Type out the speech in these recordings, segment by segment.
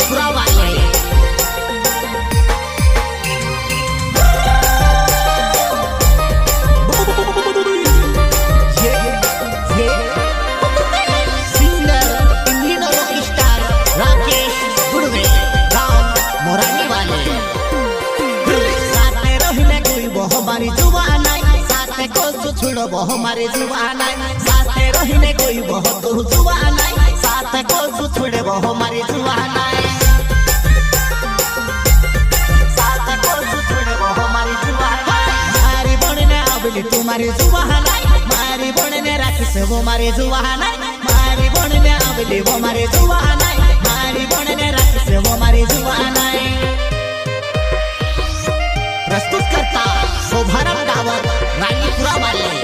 रानीपुरा वाले। Singer Indian rock star Rakesh Gudwe गाँव मोरानी वाले। साथे रहिने कोई वो हमारी जुबान है, साथे को छुड़ो वो हमारी जुबान है। साथे रहिने कोई वो तो जुबान है, साथे को छुड़े वो हमारी जुबान है। साथे को छुड़े वो हमारी जुबान है। मारी बनने आवली तुम्हारी जुबान है, मारी बनने राखी से वो मारी जुबान है। मारी बनने आवली वो मारी जुबान है, मारी बनने राखी से वो मारी जुबान है। प्रस्तुत करता शोभाराम डावर रानीपुरा वाले।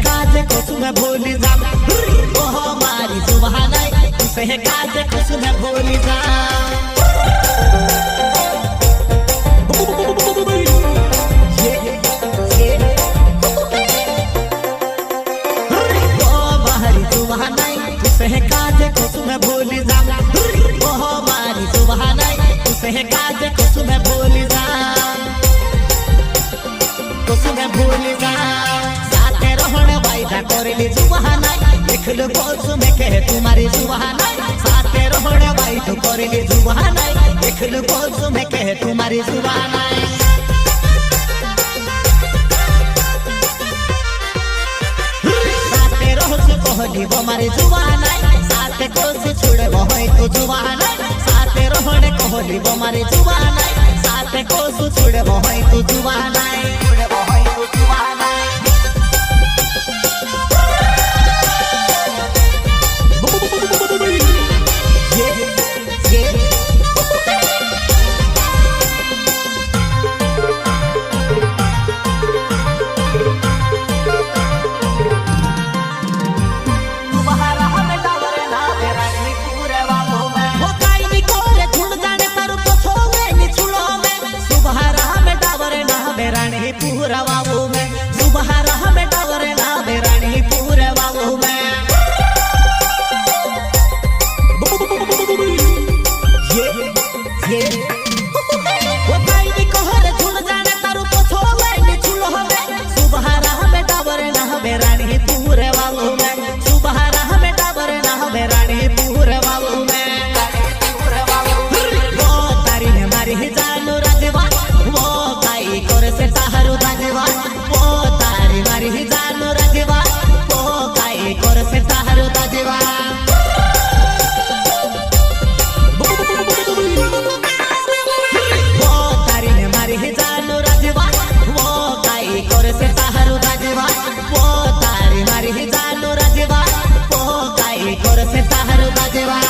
काजे को सुने भूली जा, ओ हमारी जुबान है, तुसे काजे को सुने भूली जा। ओ हमारी जुबान है, तुसे काजे को सुने भूली जा। ओ हमारी जुबान है, तुसे काजे को सुने भूली जा, को सुने भूली जा। करेली जुबान देख लो बोझ में कहे तुम्हारी जुबान। साथे रोहड़े भाई तो करेली जुबान देख लो बोझ में कहे तुम्हारी जुबान। साथे रोज कहली वो मारी जुबान, साथे कोस छुड़े वो है तो जुबान। साथे रोहड़े कहली वो मारी जुबान, साथे कोस छुड़े वो है तो जुबान। छुड़े वो है तो जुबान। से ताहरू दाजेवा।